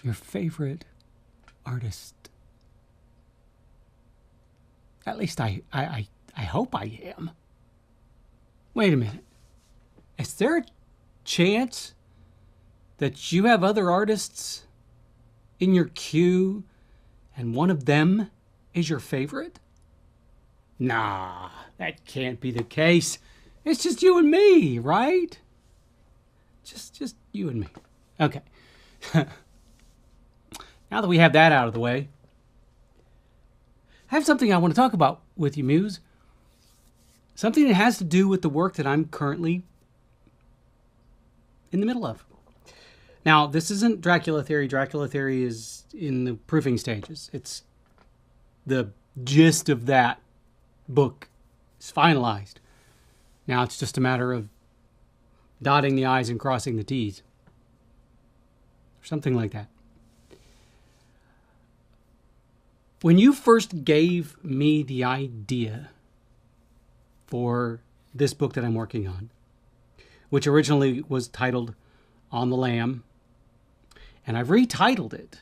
Your favorite artist. At least I hope I am. Wait a minute. Is there a chance that you have other artists in your queue and one of them is your favorite? Nah, that can't be the case. It's just you and me, right? Just you and me. Okay. Now that we have that out of the way, I have something I want to talk about with you, Muse. Something that has to do with the work that I'm currently in the middle of. Now, this isn't Dracula Theory. Dracula Theory is in the proofing stages. It's the gist of that book is finalized. Now it's just a matter of dotting the I's and crossing the T's. Or something like that. When you first gave me the idea for this book that I'm working on, which originally was titled On the Lam, and I've retitled it,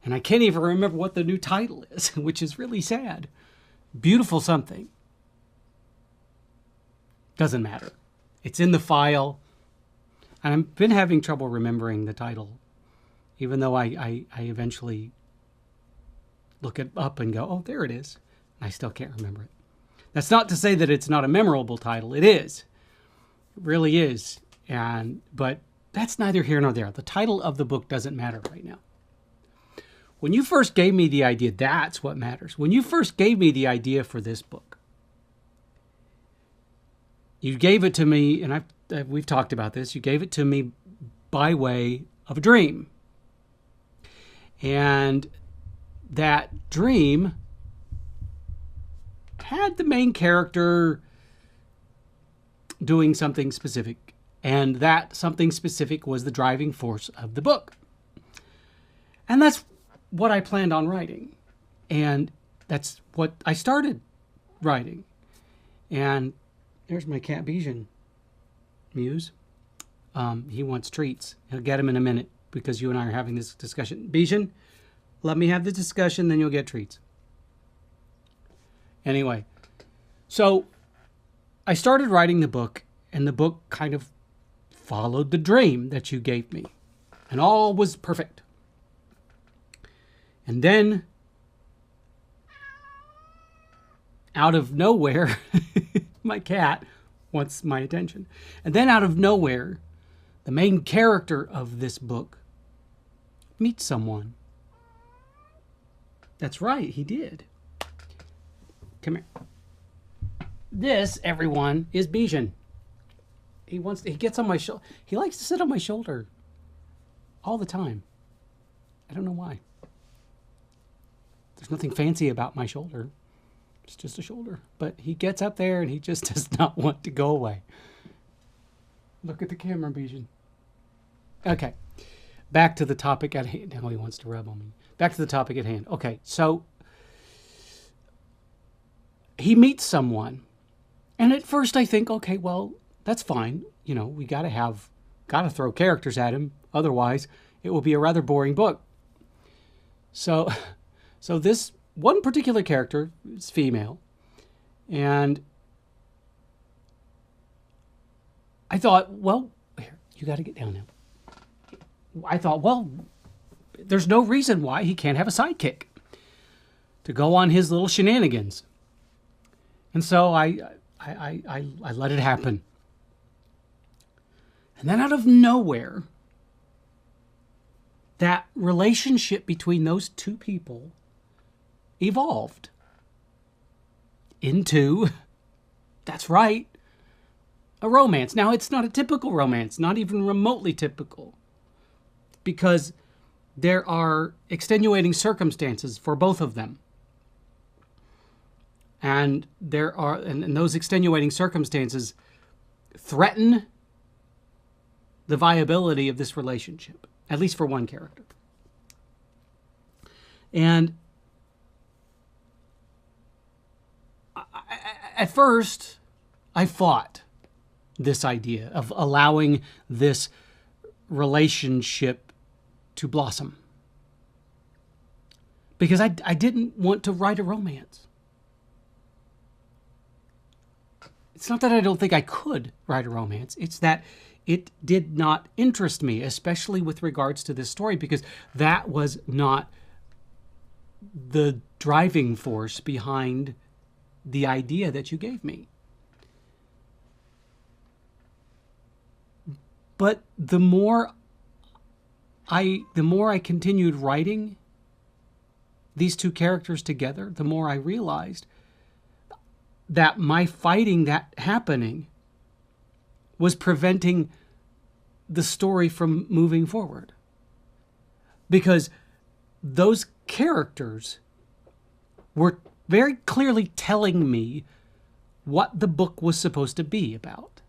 and I can't even remember what the new title is, which is really sad. Beautiful something. Doesn't matter. It's in the file, and I've been having trouble remembering the title, even though I eventually look it up and go, oh, there it is. I still can't remember it. That's not to say that it's not a memorable title. It is. It really is. But that's neither here nor there. The title of the book doesn't matter right now. When you first gave me the idea, that's what matters. When you first gave me the idea for this book, you gave it to me, and we've talked about this, you gave it to me by way of a dream. And that dream had the main character doing something specific. And that something specific was the driving force of the book. And that's what I planned on writing. And that's what I started writing. And there's my cat Bijan, Muse. He wants treats. He'll get him in a minute because you and I are having this discussion. Bijan, let me have the discussion, then you'll get treats. Anyway, so I started writing the book, and the book kind of followed the dream that you gave me. And all was perfect. And then, out of nowhere, my cat wants my attention. And then out of nowhere, the main character of this book meets someone. That's right, he did. Come here. This, everyone, is Bijan. He gets on my shoulder. He likes to sit on my shoulder all the time. I don't know why. There's nothing fancy about my shoulder. It's just a shoulder. But he gets up there and he just does not want to go away. Look at the camera, Bijan. Okay. Back to the topic at hand. Now he wants to rub on me. Back to the topic at hand. Okay, so he meets someone. And at first I think, okay, well, that's fine. You know, we got to throw characters at him. Otherwise, it will be a rather boring book. So this one particular character is female. And I thought, well, here, you got to get down now. I thought, well, there's no reason why he can't have a sidekick to go on his little shenanigans. And so I let it happen. And then out of nowhere, that relationship between those two people evolved into, that's right, a romance. Now, it's not a typical romance, not even remotely typical, because there are extenuating circumstances for both of them. And and those extenuating circumstances threaten the viability of this relationship, at least for one character. And at first, I fought this idea of allowing this relationship to blossom. Because I didn't want to write a romance. It's not that I don't think I could write a romance. It's that it did not interest me, especially with regards to this story, because that was not the driving force behind the idea that you gave me. But the more I continued writing these two characters together, the more I realized that my fighting that happening was preventing the story from moving forward. Because those characters were very clearly telling me what the book was supposed to be about.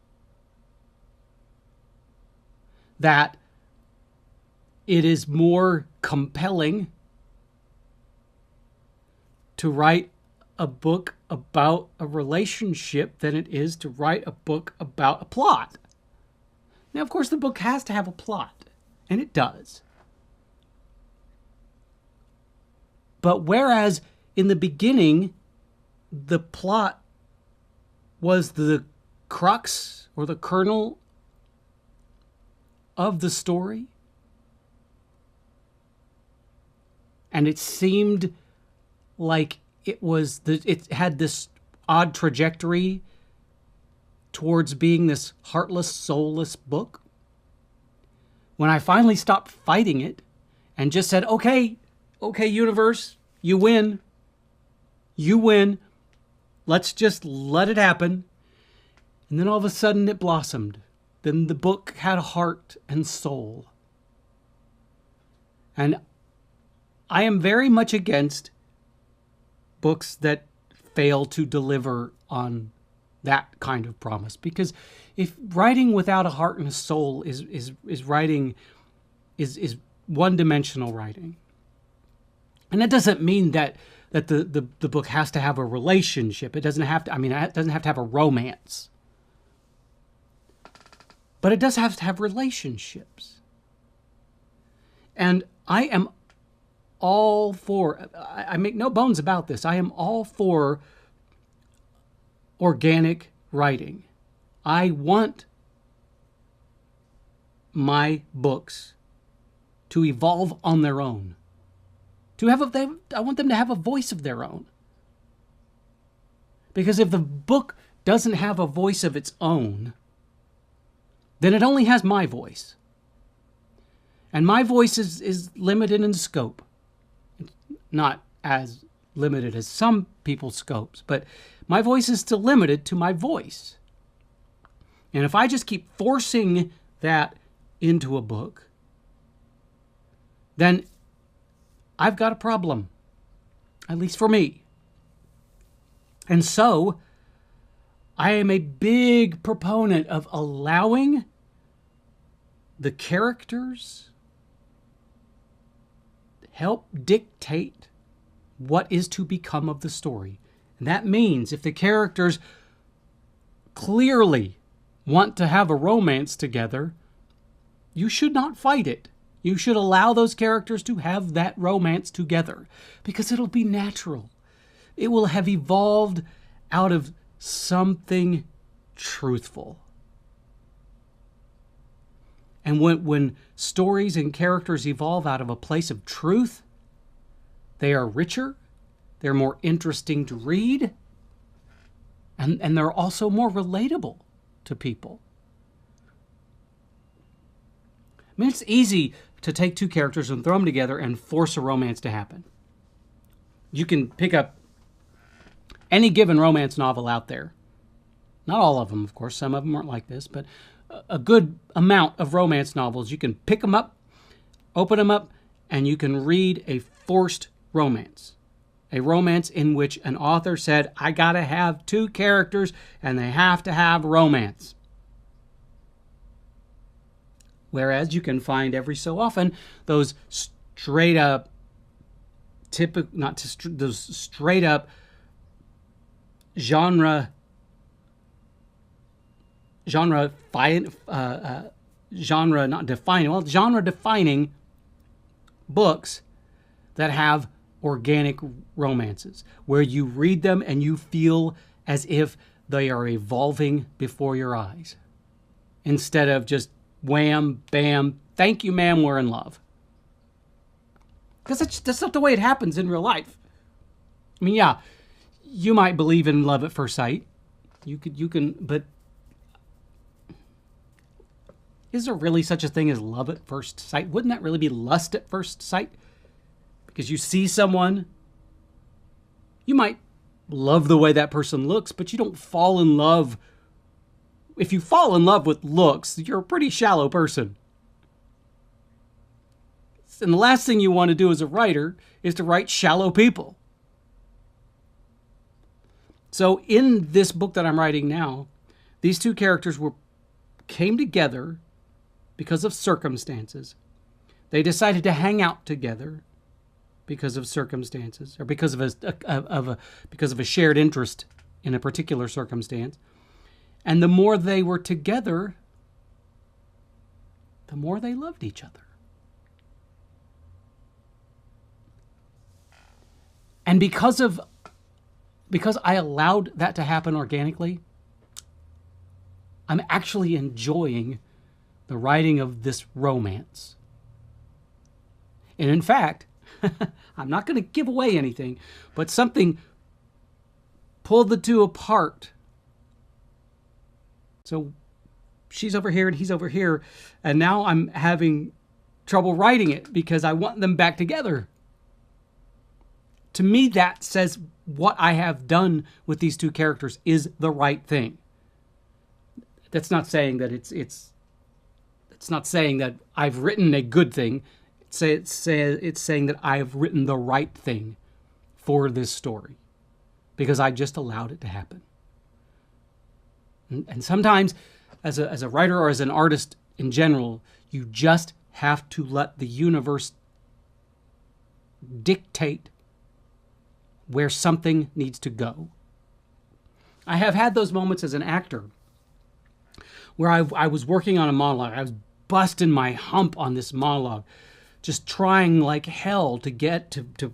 That it is more compelling to write a book about a relationship than it is to write a book about a plot. Now, of course, the book has to have a plot, and it does. But whereas in the beginning, the plot was the crux or the kernel of the story, and it seemed like it had this odd trajectory towards being this heartless, soulless book. When I finally stopped fighting it and just said, okay, universe, you win. You win. Let's just let it happen. And then all of a sudden it blossomed. Then the book had a heart and soul. And I am very much against books that fail to deliver on that kind of promise, because if writing without a heart and a soul is writing is one-dimensional writing, and that doesn't mean that the book has to have a relationship. It doesn't have to. I mean, it doesn't have to have a romance, but it does have to have relationships. And I am all for, I make no bones about this, I am all for organic writing. I want my books to evolve on their own. I want them to have a voice of their own. Because if the book doesn't have a voice of its own, then it only has my voice. And my voice is limited in scope. Not as limited as some people's scopes, but my voice is still limited to my voice. And if I just keep forcing that into a book, then I've got a problem, at least for me. And so I am a big proponent of allowing the characters help dictate what is to become of the story. And that means if the characters clearly want to have a romance together, you should not fight it. You should allow those characters to have that romance together, because it'll be natural. It will have evolved out of something truthful. And when stories and characters evolve out of a place of truth, they are richer, they're more interesting to read, and they're also more relatable to people. I mean, it's easy to take two characters and throw them together and force a romance to happen. You can pick up any given romance novel out there. Not all of them, of course. Some of them aren't like this, but a good amount of romance novels. You can pick them up, open them up, and you can read a forced romance. A romance in which an author said, I gotta have two characters and they have to have romance. Whereas you can find every so often those straight up, those straight up genre defining books that have organic romances, where you read them and you feel as if they are evolving before your eyes, instead of just wham, bam, thank you, ma'am, we're in love. Because that's not the way it happens in real life. I mean, yeah, you might believe in love at first sight. You can, but is there really such a thing as love at first sight? Wouldn't that really be lust at first sight? Because you see someone, you might love the way that person looks, but you don't fall in love. If you fall in love with looks, you're a pretty shallow person. And the last thing you want to do as a writer is to write shallow people. So in this book that I'm writing now, these two characters came together because of circumstances. They decided to hang out together because of circumstances, or because of a shared interest in a particular circumstance. And the more they were together, the more they loved each other. And because I allowed that to happen organically, I'm actually enjoying the writing of this romance. And in fact, I'm not going to give away anything, but something pulled the two apart. So she's over here and he's over here, and now I'm having trouble writing it because I want them back together. To me, that says what I have done with these two characters is the right thing. That's not saying that it's not saying that I've written a good thing. It's saying that I've written the right thing for this story because I just allowed it to happen. And sometimes, as a writer or as an artist in general, you just have to let the universe dictate where something needs to go. I have had those moments as an actor where I was working on a monologue. I was busting my hump on this monologue, just trying like hell to get to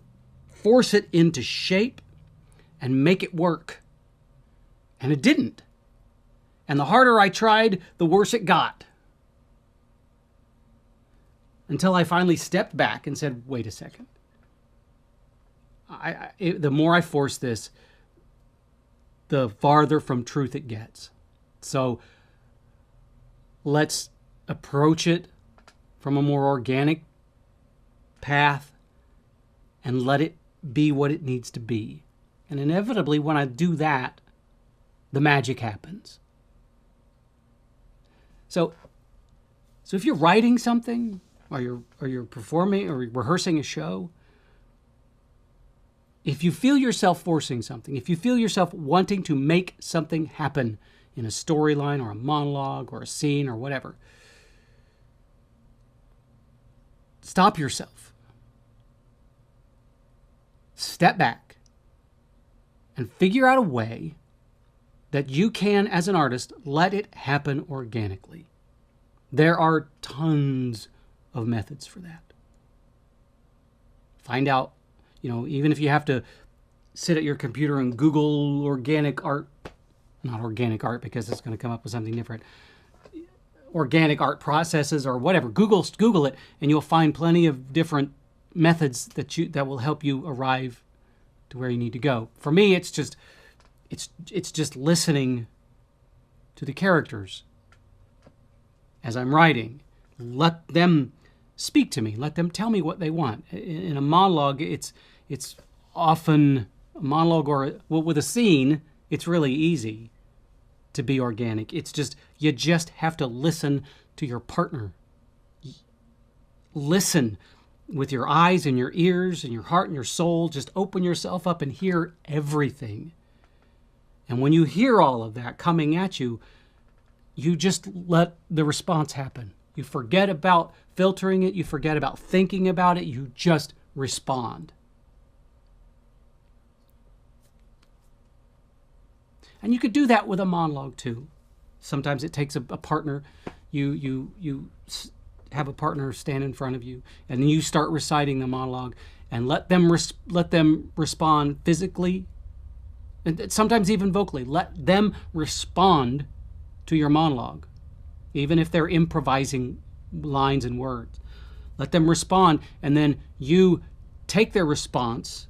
force it into shape and make it work. And it didn't. And the harder I tried, the worse it got. Until I finally stepped back and said, wait a second. The more I force this, the farther from truth it gets. So let's approach it from a more organic path and let it be what it needs to be. And inevitably, when I do that, the magic happens. So if you're writing something, or you're performing or rehearsing a show, if you feel yourself forcing something, if you feel yourself wanting to make something happen in a storyline or a monologue or a scene or whatever, stop yourself. Step back and figure out a way that you can, as an artist, let it happen organically. There are tons of methods for that. Find out, even if you have to sit at your computer and Google organic art, not organic art because it's going to come up with something different, organic art processes or whatever. Google it, and you'll find plenty of different methods that will help you arrive to where you need to go. For me, it's just listening to the characters as I'm writing. Let them speak to me. Let them tell me what they want. In a monologue, it's often a monologue with a scene. It's really easy to be organic. You just have to listen to your partner. Listen with your eyes and your ears and your heart and your soul. Just open yourself up and hear everything. And when you hear all of that coming at you, you just let the response happen. You forget about filtering it. You forget about thinking about it. You just respond. And you could do that with a monologue too. Sometimes it takes a partner. You have a partner stand in front of you and you start reciting the monologue, and let them respond physically, and sometimes even vocally. Let them respond to your monologue, even if they're improvising lines and words. Let them respond, and then you take their response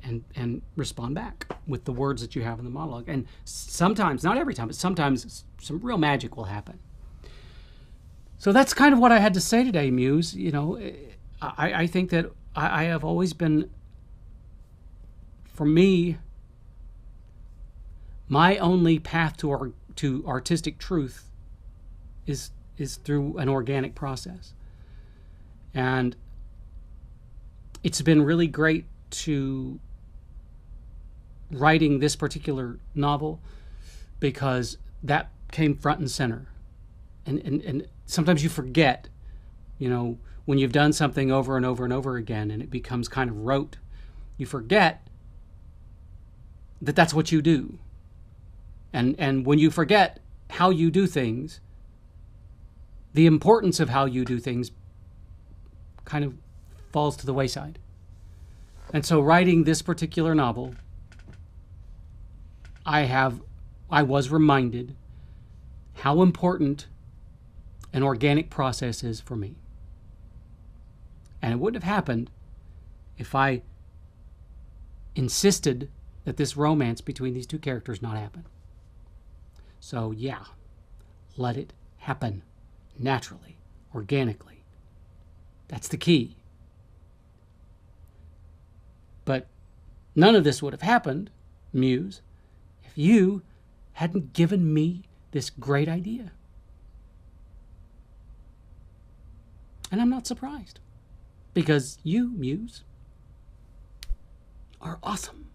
and respond back with the words that you have in the monologue. And sometimes, not every time, but sometimes some real magic will happen. So that's kind of what I had to say today, Muse. You know, I think that I have always been, for me, my only path to artistic truth is through an organic process. And it's been really great to writing this particular novel, because that came front and center. And sometimes you forget, you know, when you've done something over and over and over again and it becomes kind of rote, you forget that that's what you do. And when you forget how you do things, the importance of how you do things kind of falls to the wayside. And so writing this particular novel, I was reminded how important an organic process is for me. And it wouldn't have happened if I insisted that this romance between these two characters not happen. So yeah, let it happen naturally, organically. That's the key. But none of this would have happened, Muse, if you hadn't given me this great idea. And I'm not surprised, because you, Muse, are awesome.